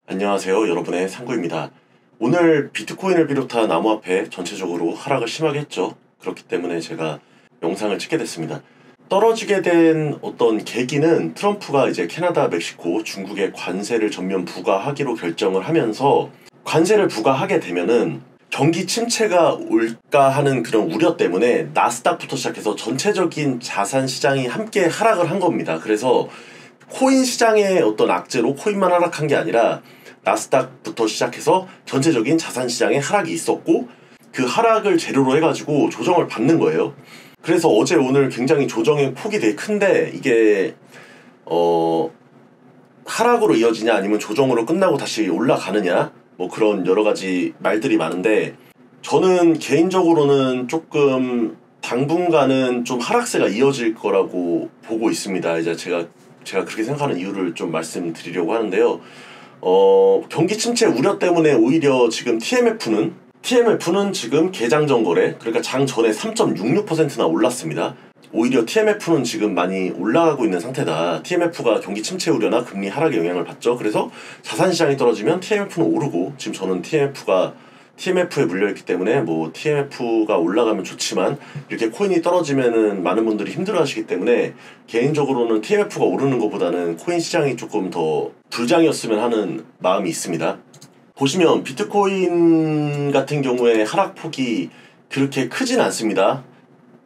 안녕하세요. 여러분의 상구입니다. 오늘 비트코인을 비롯한 암호화폐 전체적으로 하락을 심하게 했죠. 그렇기 때문에 제가 영상을 찍게 됐습니다. 떨어지게 된 어떤 계기는 트럼프가 이제 캐나다, 멕시코, 중국에 관세를 전면 부과하기로 결정을 하면서 관세를 부과하게 되면은 경기 침체가 올까 하는 그런 우려 때문에 나스닥부터 시작해서 전체적인 자산 시장이 함께 하락을 한 겁니다. 그래서 코인 시장의 어떤 악재로 코인만 하락한 게 아니라 나스닥부터 시작해서 전체적인 자산 시장에 하락이 있었고 그 하락을 재료로 해가지고 조정을 받는 거예요. 그래서 어제 오늘 굉장히 조정의 폭이 되게 큰데 이게 하락으로 이어지냐 아니면 조정으로 끝나고 다시 올라가느냐 뭐 그런 여러 가지 말들이 많은데 저는 개인적으로는 조금 당분간은 좀 하락세가 이어질 거라고 보고 있습니다. 이제 제가 그렇게 생각하는 이유를 좀 말씀드리려고 하는데요. 경기 침체 우려 때문에 오히려 지금 TMF는 지금 개장전 거래, 그러니까 장 전에 3.66%나 올랐습니다. 오히려 TMF는 지금 많이 올라가고 있는 상태다. TMF가 경기 침체 우려나 금리 하락에 영향을 받죠. 그래서 자산시장이 떨어지면 TMF는 오르고, 지금 저는 TMF에 물려있기 때문에 뭐 TMF가 올라가면 좋지만 이렇게 코인이 떨어지면은 많은 분들이 힘들어하시기 때문에 개인적으로는 TMF가 오르는 것보다는 코인 시장이 조금 더 불장이었으면 하는 마음이 있습니다. 보시면 비트코인 같은 경우에 하락폭이 그렇게 크진 않습니다.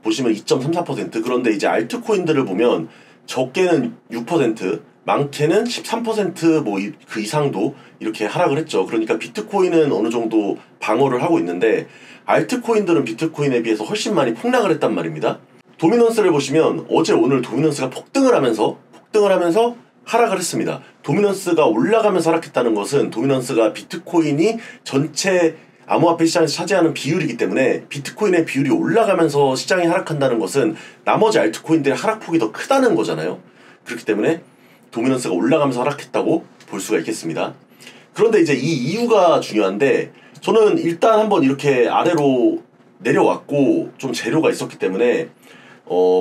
보시면 2.34%. 그런데 이제 알트코인들을 보면 적게는 6%, 많게는 13% 뭐 그 이상도 이렇게 하락을 했죠. 그러니까 비트코인은 어느 정도 방어를 하고 있는데 알트코인들은 비트코인에 비해서 훨씬 많이 폭락을 했단 말입니다. 도미넌스를 보시면 어제 오늘 도미넌스가 폭등을 하면서 하락을 했습니다. 도미넌스가 올라가면서 하락했다는 것은 도미넌스가 비트코인이 전체 암호화폐 시장에서 차지하는 비율이기 때문에 비트코인의 비율이 올라가면서 시장이 하락한다는 것은 나머지 알트코인들의 하락폭이 더 크다는 거잖아요. 그렇기 때문에 도미넌스가 올라가면서 하락했다고 볼 수가 있겠습니다. 그런데 이제 이 이유가 중요한데 저는 일단 한번 이렇게 아래로 내려왔고 좀 재료가 있었기 때문에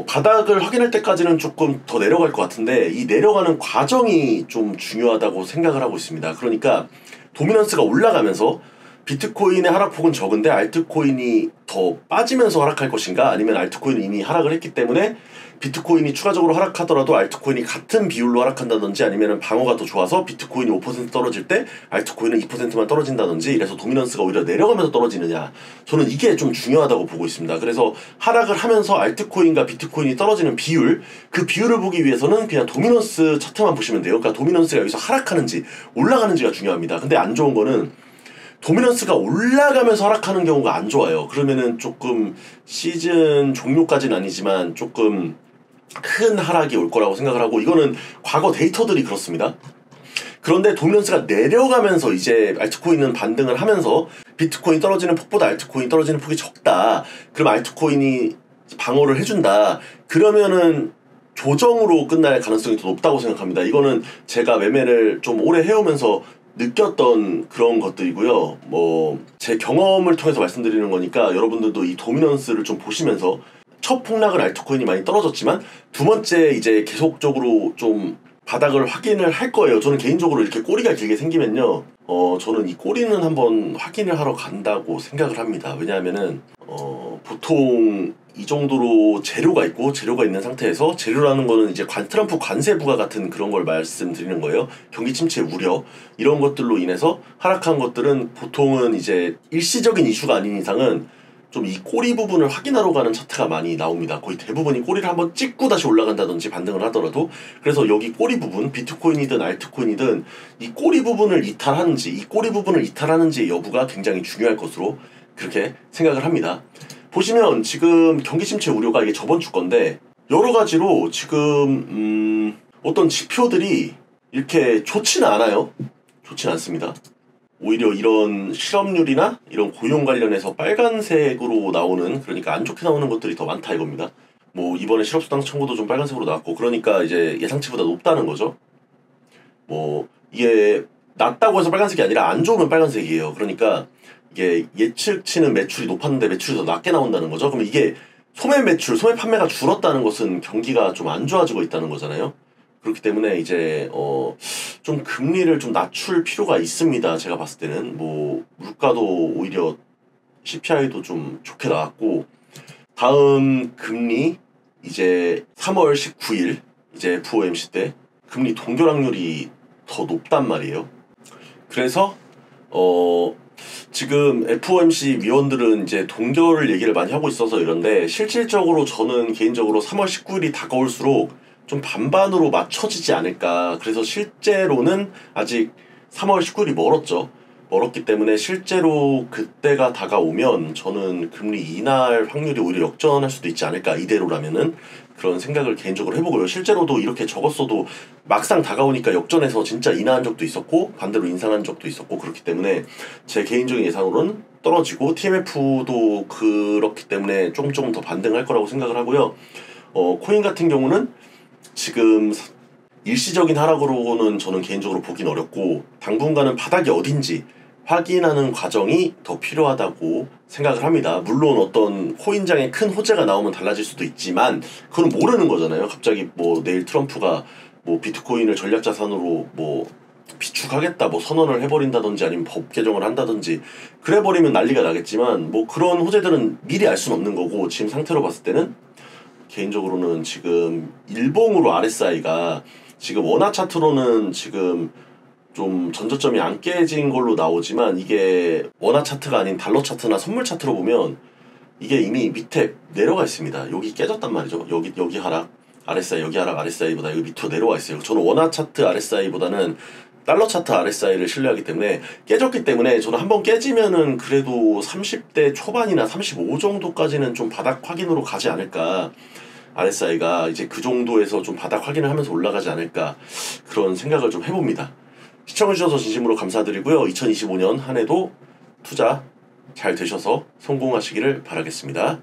바닥을 확인할 때까지는 조금 더 내려갈 것 같은데 이 내려가는 과정이 좀 중요하다고 생각을 하고 있습니다. 그러니까 도미넌스가 올라가면서 비트코인의 하락폭은 적은데 알트코인이 더 빠지면서 하락할 것인가, 아니면 알트코인이 이미 하락을 했기 때문에 비트코인이 추가적으로 하락하더라도 알트코인이 같은 비율로 하락한다든지, 아니면 방어가 더 좋아서 비트코인이 5% 떨어질 때 알트코인은 2%만 떨어진다든지, 이래서 도미넌스가 오히려 내려가면서 떨어지느냐, 저는 이게 좀 중요하다고 보고 있습니다. 그래서 하락을 하면서 알트코인과 비트코인이 떨어지는 비율, 그 비율을 보기 위해서는 그냥 도미넌스 차트만 보시면 돼요. 그러니까 도미넌스가 여기서 하락하는지 올라가는지가 중요합니다. 근데 안 좋은 거는 도미넌스가 올라가면서 하락하는 경우가 안 좋아요. 그러면은 조금 시즌 종료까지는 아니지만 조금 큰 하락이 올 거라고 생각을 하고, 이거는 과거 데이터들이 그렇습니다. 그런데 도미넌스가 내려가면서 이제 알트코인은 반등을 하면서 비트코인 떨어지는 폭보다 알트코인 떨어지는 폭이 적다, 그럼 알트코인이 방어를 해준다, 그러면은 조정으로 끝날 가능성이 더 높다고 생각합니다. 이거는 제가 매매를 좀 오래 해오면서 느꼈던 그런 것들이고요. 뭐 제 경험을 통해서 말씀드리는 거니까 여러분들도 이 도미넌스를 좀 보시면서, 첫 폭락은 알트코인이 많이 떨어졌지만 두 번째 이제 계속적으로 좀 바닥을 확인을 할 거예요. 저는 개인적으로 이렇게 꼬리가 길게 생기면요, 저는 이 꼬리는 한번 확인을 하러 간다고 생각을 합니다. 왜냐하면은 보통 이 정도로 재료가 있는 상태에서, 재료라는 거는 이제 트럼프 관세 부과 같은 그런 걸 말씀드리는 거예요. 경기 침체 우려, 이런 것들로 인해서 하락한 것들은 보통은 이제 일시적인 이슈가 아닌 이상은 좀 이 꼬리 부분을 확인하러 가는 차트가 많이 나옵니다. 거의 대부분이 꼬리를 한번 찍고 다시 올라간다든지 반등을 하더라도. 그래서 여기 꼬리 부분, 비트코인이든 알트코인이든 이 꼬리 부분을 이탈하는지의 여부가 굉장히 중요할 것으로 그렇게 생각을 합니다. 보시면 지금 경기 침체 우려가 이게 저번 주 건데 여러 가지로 지금 어떤 지표들이 이렇게 좋지는 않아요. 좋지는 않습니다. 오히려 이런 실업률이나 이런 고용 관련해서 빨간색으로 나오는, 그러니까 안 좋게 나오는 것들이 더 많다 이겁니다. 뭐 이번에 실업수당 청구도 좀 빨간색으로 나왔고, 그러니까 이제 예상치보다 높다는 거죠. 뭐 이게 낮다고 해서 빨간색이 아니라 안 좋으면 빨간색이에요. 그러니까 이게 예측치는 매출이 높았는데 매출이 더 낮게 나온다는 거죠. 그럼 이게 소매 판매가 줄었다는 것은 경기가 좀 안 좋아지고 있다는 거잖아요. 그렇기 때문에 이제 좀 금리를 좀 낮출 필요가 있습니다. 제가 봤을 때는 뭐 물가도 오히려 CPI도 좀 좋게 나왔고, 다음 금리 이제 3월 19일 이제 FOMC 때 금리 동결확률이 더 높단 말이에요. 그래서 지금 FOMC 위원들은 이제 동결을 얘기를 많이 하고 있어서 이런데, 실질적으로 저는 개인적으로 3월 19일이 다가올수록 좀 반반으로 맞춰지지 않을까. 그래서 실제로는 아직 3월 19일이 멀었죠. 멀었기 때문에 실제로 그때가 다가오면 저는 금리 인하할 확률이 오히려 역전할 수도 있지 않을까, 이대로라면은. 그런 생각을 개인적으로 해보고요. 실제로도 이렇게 적었어도 막상 다가오니까 역전해서 진짜 인하한 적도 있었고 반대로 인상한 적도 있었고, 그렇기 때문에 제 개인적인 예상으로는 떨어지고, TMF도 그렇기 때문에 조금 더 반등할 거라고 생각을 하고요. 코인 같은 경우는 지금 일시적인 하락으로는 저는 개인적으로 보긴 어렵고, 당분간은 바닥이 어딘지 확인하는 과정이 더 필요하다고 생각을 합니다. 물론 어떤 코인장에 큰 호재가 나오면 달라질 수도 있지만 그건 모르는 거잖아요. 갑자기 뭐 내일 트럼프가 뭐 비트코인을 전략자산으로 뭐 비축하겠다 뭐 선언을 해버린다든지 아니면 법 개정을 한다든지 그래버리면 난리가 나겠지만, 뭐 그런 호재들은 미리 알 수는 없는 거고, 지금 상태로 봤을 때는 개인적으로는 지금 일봉으로 RSI가 지금 원화 차트로는 지금 좀 전저점이 안 깨진 걸로 나오지만, 이게 원화 차트가 아닌 달러 차트나 선물 차트로 보면 이게 이미 밑에 내려가 있습니다. 여기 깨졌단 말이죠. 여기 하락 RSI, 여기 하락 RSI보다 여기 밑으로 내려와 있어요. 저는 원화 차트 RSI보다는 달러 차트 RSI를 신뢰하기 때문에, 깨졌기 때문에 저는 한번 깨지면은 그래도 30대 초반이나 35 정도까지는 좀 바닥 확인으로 가지 않을까. RSI가 이제 그 정도에서 좀 바닥 확인을 하면서 올라가지 않을까, 그런 생각을 좀 해봅니다. 시청해주셔서 진심으로 감사드리고요. 2025년 한 해도 투자 잘 되셔서 성공하시기를 바라겠습니다.